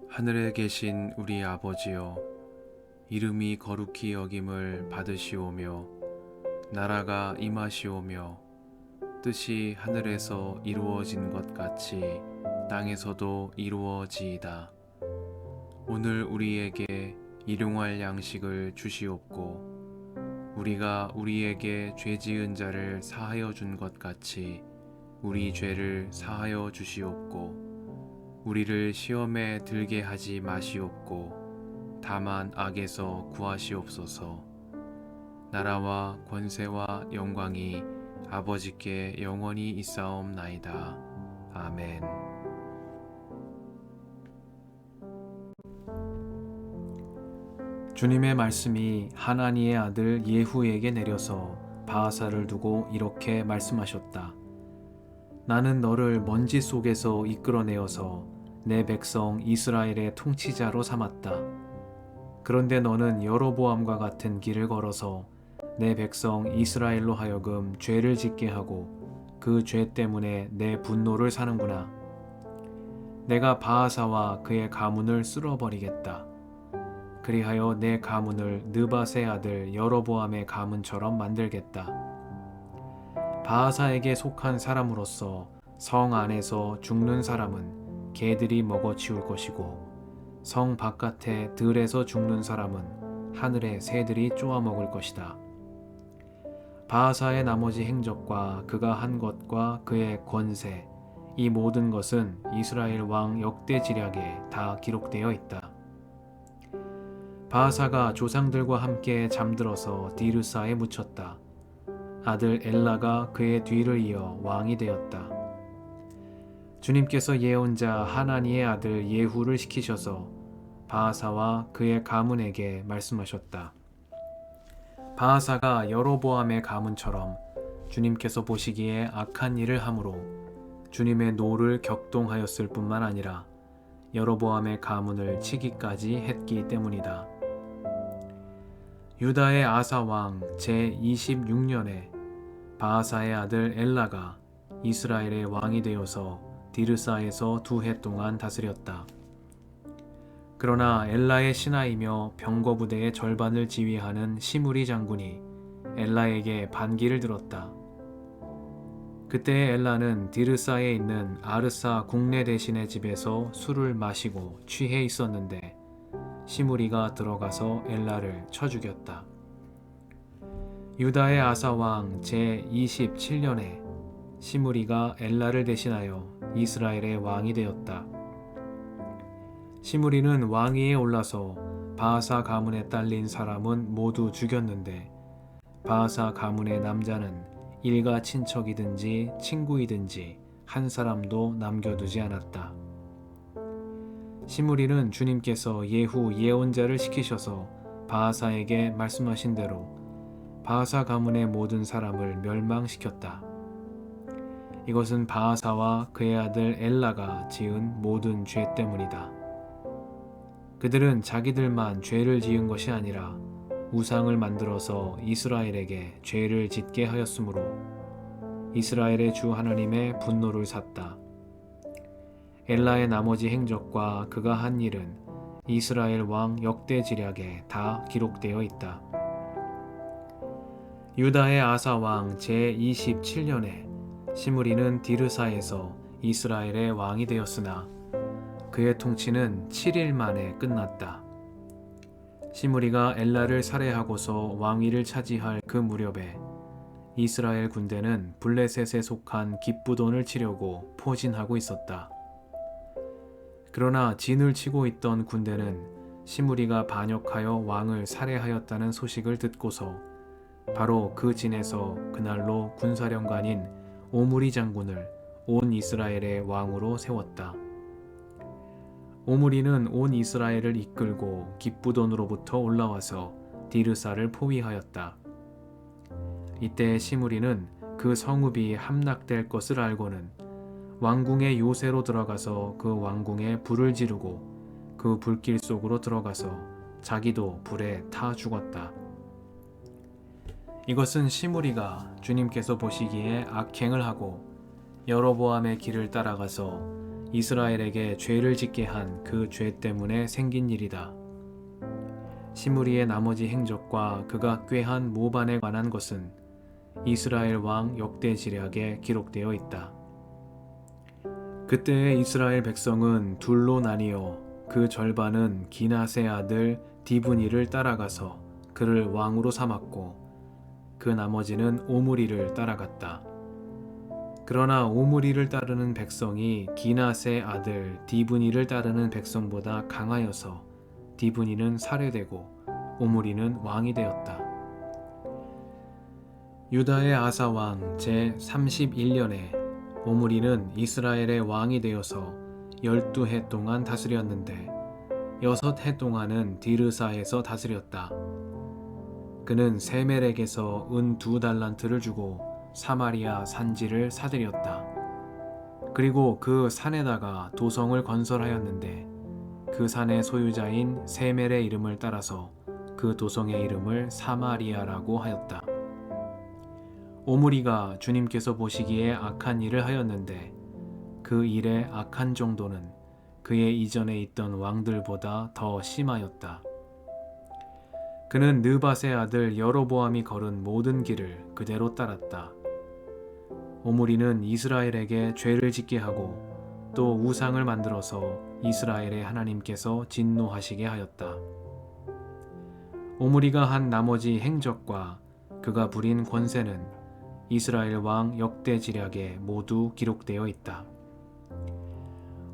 하늘에 계신 우리 아버지여, 이름이 거룩히 여김을 받으시오며 나라가 임하시오며 뜻이 하늘에서 이루어진 것 같이 땅에서도 이루어지이다. 오늘 우리에게 일용할 양식을 주시옵고 우리가 우리에게 죄 지은 자를 사하여 준 것 같이 우리 죄를 사하여 주시옵고 우리를 시험에 들게 하지 마시옵고 다만 악에서 구하시옵소서. 나라와 권세와 영광이 아버지께 영원히 있사옵나이다. 아멘. 주님의 말씀이 하나니의 아들 예후에게 내려서 바하사를 두고 이렇게 말씀하셨다. 나는 너를 먼지 속에서 이끌어내어서 내 백성 이스라엘의 통치자로 삼았다. 그런데 너는 여로보암과 같은 길을 걸어서 내 백성 이스라엘로 하여금 죄를 짓게 하고 그 죄 때문에 내 분노를 사는구나. 내가 바하사와 그의 가문을 쓸어버리겠다. 그리하여 내 가문을 느밧의 아들 여로보암의 가문처럼 만들겠다. 바하사에게 속한 사람으로서 성 안에서 죽는 사람은 개들이 먹어치울 것이고 성 바깥에 들에서 죽는 사람은 하늘의 새들이 쪼아먹을 것이다. 바하사의 나머지 행적과 그가 한 것과 그의 권세, 이 모든 것은 이스라엘 왕 역대지략에 다 기록되어 있다. 바하사가 조상들과 함께 잠들어서 디르사에 묻혔다. 아들 엘라가 그의 뒤를 이어 왕이 되었다. 주님께서 예언자 하나니의 아들 예후를 시키셔서 바하사와 그의 가문에게 말씀하셨다. 바하사가 여로보암의 가문처럼 주님께서 보시기에 악한 일을 함으로 주님의 노를 격동하였을 뿐만 아니라 여로보암의 가문을 치기까지 했기 때문이다. 유다의 아사 왕 제26년에 바하사의 아들 엘라가 이스라엘의 왕이 되어서 디르사에서 2해 동안 다스렸다. 그러나 엘라의 신하이며 병거부대의 절반을 지휘하는 시므리 장군이 엘라에게 반기를 들었다. 그때 엘라는 디르사에 있는 아르사 국내 대신의 집에서 술을 마시고 취해 있었는데 시므리가 들어가서 엘라를 쳐 죽였다. 유다의 아사 왕 제27년에 시므리가 엘라를 대신하여 이스라엘의 왕이 되었다. 시므리는 왕위에 올라서 바하사 가문에 딸린 사람은 모두 죽였는데 바하사 가문의 남자는 일가 친척이든지 친구이든지 한 사람도 남겨두지 않았다. 시므리는 주님께서 예후 예언자를 시키셔서 바하사에게 말씀하신 대로 바하사 가문의 모든 사람을 멸망시켰다. 이것은 바하사와 그의 아들 엘라가 지은 모든 죄 때문이다. 그들은 자기들만 죄를 지은 것이 아니라 우상을 만들어서 이스라엘에게 죄를 짓게 하였으므로 이스라엘의 주 하나님의 분노를 샀다. 엘라의 나머지 행적과 그가 한 일은 이스라엘 왕 역대지략에 다 기록되어 있다. 유다의 아사 왕 제27년에 시므리는 디르사에서 이스라엘의 왕이 되었으나 그의 통치는 7일 만에 끝났다. 시므리가 엘라를 살해하고서 왕위를 차지할 그 무렵에 이스라엘 군대는 블레셋에 속한 기브돈을 치려고 포진하고 있었다. 그러나 진을 치고 있던 군대는 시므리가 반역하여 왕을 살해하였다는 소식을 듣고서 바로 그 진에서 그날로 군사령관인 오므리 장군을 온 이스라엘의 왕으로 세웠다. 오므리는 온 이스라엘을 이끌고 기브돈으로부터 올라와서 디르사를 포위하였다. 이때 시므리는 그 성읍이 함락될 것을 알고는 왕궁의 요새로 들어가서 그 왕궁에 불을 지르고 그 불길 속으로 들어가서 자기도 불에 타 죽었다. 이것은 시므리가 주님께서 보시기에 악행을 하고 여로보암의 길을 따라가서 이스라엘에게 죄를 짓게 한 그 죄 때문에 생긴 일이다. 시므리의 나머지 행적과 그가 꾀한 모반에 관한 것은 이스라엘 왕 역대지략에 기록되어 있다. 그때의 이스라엘 백성은 둘로 나뉘어 그 절반은 기낫의 아들 디브니를 따라가서 그를 왕으로 삼았고 그 나머지는 오므리를 따라갔다. 그러나 오므리를 따르는 백성이 기낫의 아들 디브니를 따르는 백성보다 강하여서 디브니는 살해되고 오므리는 왕이 되었다. 유다의 아사 왕 제 31년에 오므리는 이스라엘의 왕이 되어서 12해 동안 다스렸는데 6해 동안은 디르사에서 다스렸다. 그는 세멜에게서 은 2달란트를 주고 사마리아 산지를 사들였다. 그리고 그 산에다가 도성을 건설하였는데 그 산의 소유자인 세멜의 이름을 따라서 그 도성의 이름을 사마리아라고 하였다. 오므리가 주님께서 보시기에 악한 일을 하였는데 그 일의 악한 정도는 그의 이전에 있던 왕들보다 더 심하였다. 그는 느밧의 아들 여로보암이 걸은 모든 길을 그대로 따랐다. 오므리는 이스라엘에게 죄를 짓게 하고 또 우상을 만들어서 이스라엘의 하나님께서 진노하시게 하였다. 오므리가 한 나머지 행적과 그가 부린 권세는 이스라엘 왕 역대지략에 모두 기록되어 있다.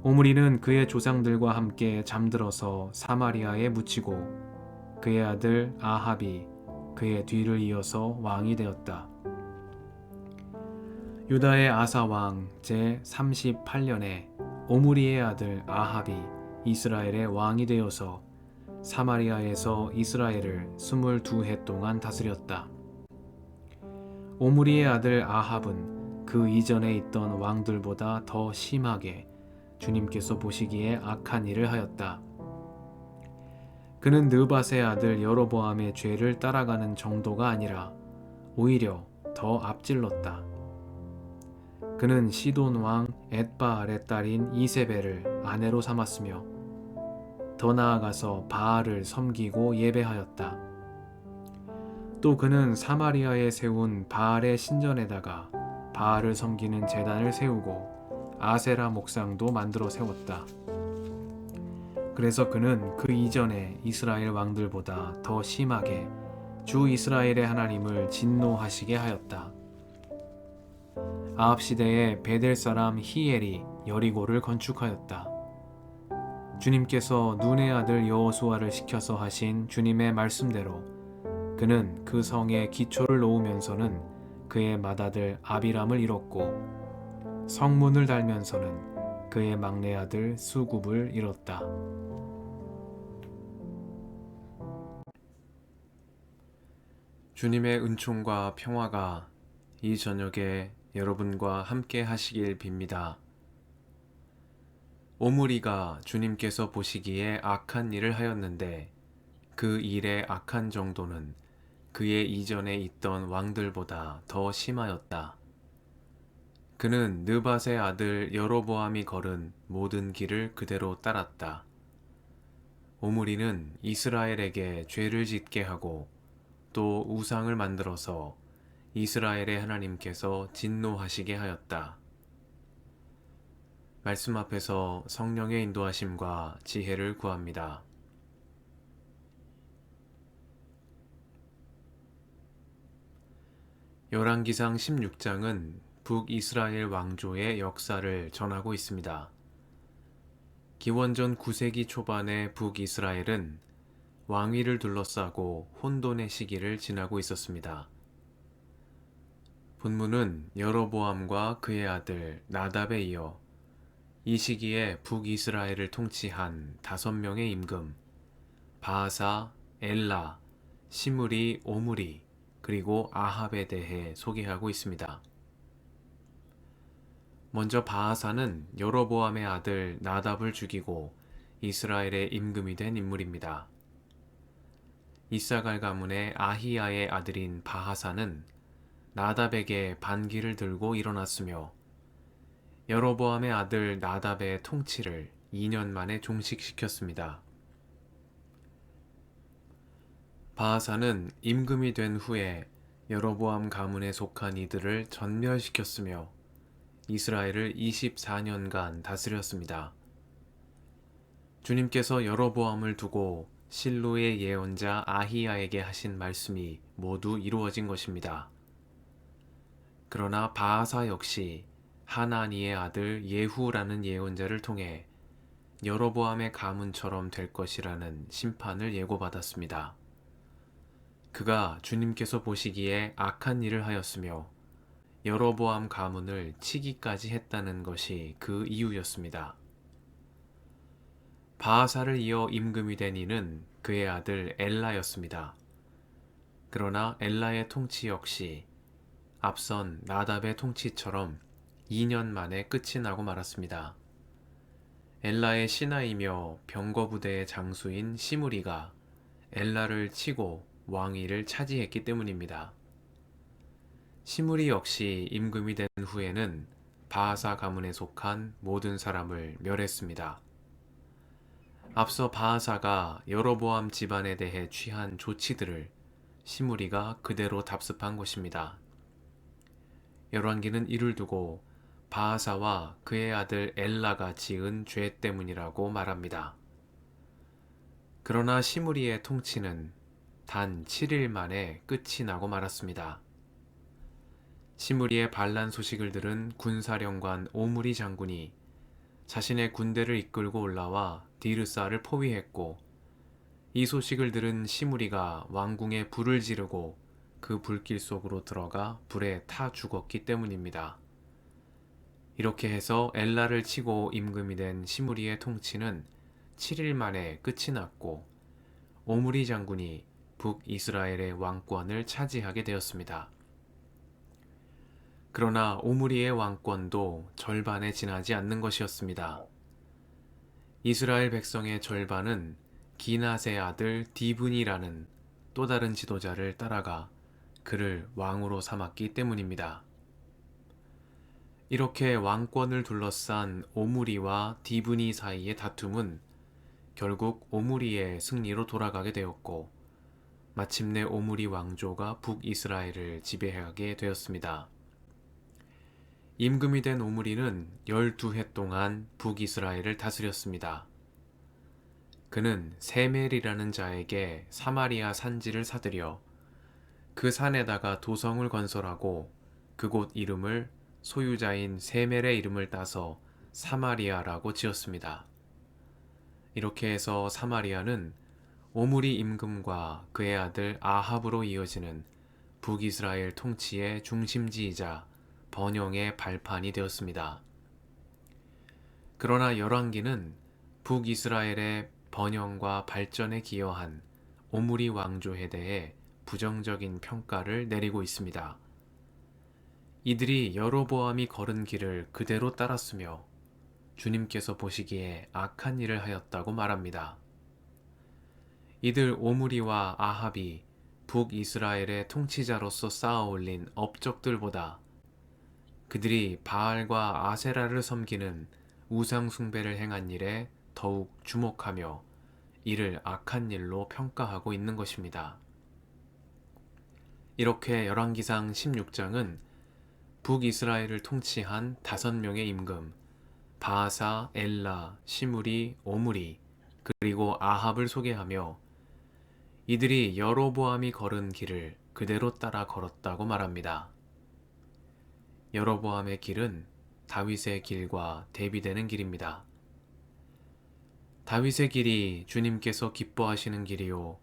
오므리는 그의 조상들과 함께 잠들어서 사마리아에 묻히고 그의 아들 아합이 그의 뒤를 이어서 왕이 되었다. 유다의 아사 왕 제 38년에 오므리의 아들 아합이 이스라엘의 왕이 되어서 사마리아에서 이스라엘을 22해 동안 다스렸다. 오므리의 아들 아합은 그 이전에 있던 왕들보다 더 심하게 주님께서 보시기에 악한 일을 하였다. 그는 느밧의 아들 여로보암의 죄를 따라가는 정도가 아니라 오히려 더 앞질렀다. 그는 시돈 왕 엣바알의 딸인 이세벨을 아내로 삼았으며 더 나아가서 바알을 섬기고 예배하였다. 또 그는 사마리아에 세운 바알의 신전에다가 바알을 섬기는 제단을 세우고 아세라 목상도 만들어 세웠다. 그래서 그는 그 이전에 이스라엘 왕들보다 더 심하게 주 이스라엘의 하나님을 진노하시게 하였다. 아합 시대에 베델 사람 히엘이 여리고를 건축하였다. 주님께서 눈의 아들 여호수아를 시켜서 하신 주님의 말씀대로 그는 그 성에 기초를 놓으면서는 그의 맏아들 아비람을 잃었고 성문을 달면서는 그의 막내 아들 수굽을 잃었다. 주님의 은총과 평화가 이 저녁에 여러분과 함께 하시길 빕니다. 오므리가 주님께서 보시기에 악한 일을 하였는데 그 일의 악한 정도는 그의 이전에 있던 왕들보다 더 심하였다. 그는 느밧의 아들 여로보암이 걸은 모든 길을 그대로 따랐다. 오므리는 이스라엘에게 죄를 짓게 하고 또 우상을 만들어서 이스라엘의 하나님께서 진노하시게 하였다. 말씀 앞에서 성령의 인도하심과 지혜를 구합니다. 열왕기상 16장은 북이스라엘 왕조의 역사를 전하고 있습니다. 기원전 9세기 초반의 북이스라엘은 왕위를 둘러싸고 혼돈의 시기를 지나고 있었습니다. 본문은 여로보암과 그의 아들 나답에 이어 이 시기에 북이스라엘을 통치한 5명의 임금 바하사, 엘라, 시므리, 오므리, 그리고 아합에 대해 소개하고 있습니다. 먼저 바하사는 여로보암의 아들 나답을 죽이고 이스라엘의 임금이 된 인물입니다. 이사갈 가문의 아히야의 아들인 바하사는 나답에게 반기를 들고 일어났으며 여로보암의 아들 나답의 통치를 2년 만에 종식시켰습니다. 바하사는 임금이 된 후에 여로보암 가문에 속한 이들을 전멸시켰으며 이스라엘을 24년간 다스렸습니다. 주님께서 여로보암을 두고 실로의 예언자 아히야에게 하신 말씀이 모두 이루어진 것입니다. 그러나 바하사 역시 하나니의 아들 예후라는 예언자를 통해 여로보암의 가문처럼 될 것이라는 심판을 예고받았습니다. 그가 주님께서 보시기에 악한 일을 하였으며 여로보암 가문을 치기까지 했다는 것이 그 이유였습니다. 바하사를 이어 임금이 된 이는 그의 아들 엘라였습니다. 그러나 엘라의 통치 역시 앞선 나답의 통치처럼 2년 만에 끝이 나고 말았습니다. 엘라의 신하이며 병거부대의 장수인 시므리가 엘라를 치고 왕위를 차지했기 때문입니다. 시므리 역시 임금이 된 후에는 바하사 가문에 속한 모든 사람을 멸했습니다. 앞서 바하사가 여로보암 집안에 대해 취한 조치들을 시므리가 그대로 답습한 것입니다. 열왕기는 이를 두고 바하사와 그의 아들 엘라가 지은 죄 때문이라고 말합니다. 그러나 시므리의 통치는 단 7일 만에 끝이 나고 말았습니다. 시므리의 반란 소식을 들은 군사령관 오므리 장군이 자신의 군대를 이끌고 올라와 디르사를 포위했고, 이 소식을 들은 시므리가 왕궁에 불을 지르고 그 불길 속으로 들어가 불에 타 죽었기 때문입니다. 이렇게 해서 엘라를 치고 임금이 된 시므리의 통치는 7일 만에 끝이 났고, 오므리 장군이 북이스라엘의 왕권을 차지하게 되었습니다. 그러나 오므리의 왕권도 절반에 지나지 않는 것이었습니다. 이스라엘 백성의 절반은 기낫의 아들 디브니라는 또 다른 지도자를 따라가 그를 왕으로 삼았기 때문입니다. 이렇게 왕권을 둘러싼 오므리와 디브니 사이의 다툼은 결국 오므리의 승리로 돌아가게 되었고, 마침내 오므리 왕조가 북이스라엘을 지배하게 되었습니다. 임금이 된 오므리는 12해 동안 북이스라엘을 다스렸습니다. 그는 세멜이라는 자에게 사마리아 산지를 사들여 그 산에다가 도성을 건설하고 그곳 이름을 소유자인 세멜의 이름을 따서 사마리아라고 지었습니다. 이렇게 해서 사마리아는 오므리 임금과 그의 아들 아합으로 이어지는 북이스라엘 통치의 중심지이자 번영의 발판이 되었습니다. 그러나 열왕기는 북이스라엘의 번영과 발전에 기여한 오므리 왕조에 대해 부정적인 평가를 내리고 있습니다. 이들이 여로보암이 걸은 길을 그대로 따랐으며 주님께서 보시기에 악한 일을 하였다고 말합니다. 이들 오므리와 아합이 북이스라엘의 통치자로서 쌓아올린 업적들보다 그들이 바알과 아세라를 섬기는 우상 숭배를 행한 일에 더욱 주목하며 이를 악한 일로 평가하고 있는 것입니다. 이렇게 열왕기상 16장은 북이스라엘을 통치한 5명의 임금 바하사, 엘라, 시므리, 오므리 그리고 아합을 소개하며 이들이 여로보암이 걸은 길을 그대로 따라 걸었다고 말합니다. 여로보암의 길은 다윗의 길과 대비되는 길입니다. 다윗의 길이 주님께서 기뻐하시는 길이요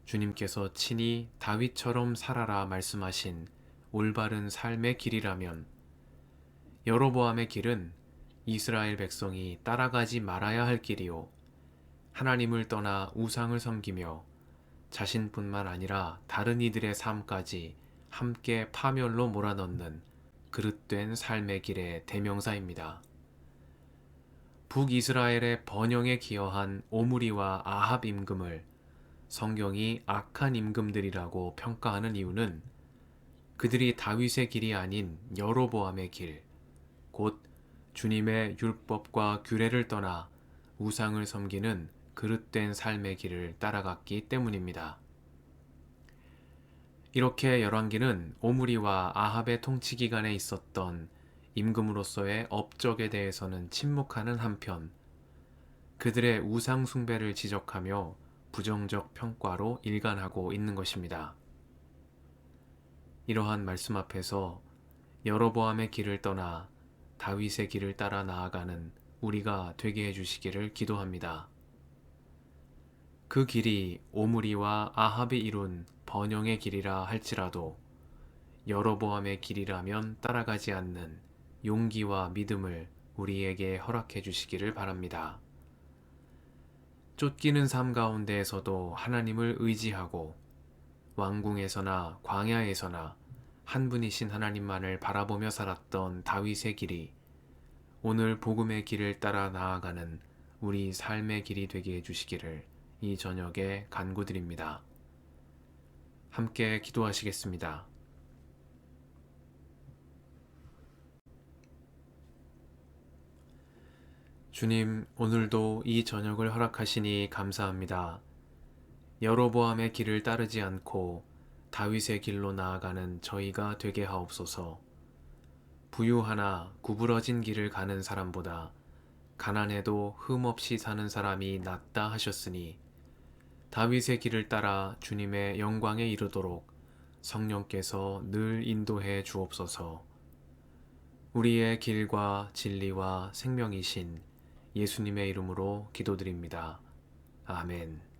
주님께서 친히 다윗처럼 살아라 말씀하신 올바른 삶의 길이라면, 여로보암의 길은 이스라엘 백성이 따라가지 말아야 할 길이요 하나님을 떠나 우상을 섬기며 자신뿐만 아니라 다른 이들의 삶까지 함께 파멸로 몰아넣는 그릇된 삶의 길의 대명사입니다. 북이스라엘의 번영에 기여한 오므리와 아합 임금을 성경이 악한 임금들이라고 평가하는 이유는 그들이 다윗의 길이 아닌 여로보암의 길, 곧 주님의 율법과 규례를 떠나 우상을 섬기는 그릇된 삶의 길을 따라갔기 때문입니다. 이렇게 열왕기는 오므리와 아합의 통치 기간에 있었던 임금으로서의 업적에 대해서는 침묵하는 한편 그들의 우상 숭배를 지적하며 부정적 평가로 일관하고 있는 것입니다. 이러한 말씀 앞에서 여로보암의 길을 떠나 다윗의 길을 따라 나아가는 우리가 되게 해주시기를 기도합니다. 그 길이 오므리와 아합이 이룬 번영의 길이라 할지라도 여로보암의 길이라면 따라가지 않는 용기와 믿음을 우리에게 허락해 주시기를 바랍니다. 쫓기는 삶 가운데에서도 하나님을 의지하고 왕궁에서나 광야에서나 한 분이신 하나님만을 바라보며 살았던 다윗의 길이 오늘 복음의 길을 따라 나아가는 우리 삶의 길이 되게 해주시기를 이 저녁에 간구드립니다. 함께 기도하시겠습니다. 주님, 오늘도 이 저녁을 허락하시니 감사합니다. 여로보암의 길을 따르지 않고 다윗의 길로 나아가는 저희가 되게 하옵소서. 부유하나 구부러진 길을 가는 사람보다 가난해도 흠없이 사는 사람이 낫다 하셨으니 다윗의 길을 따라 주님의 영광에 이르도록 성령께서 늘 인도해 주옵소서. 우리의 길과 진리와 생명이신 예수님의 이름으로 기도드립니다. 아멘.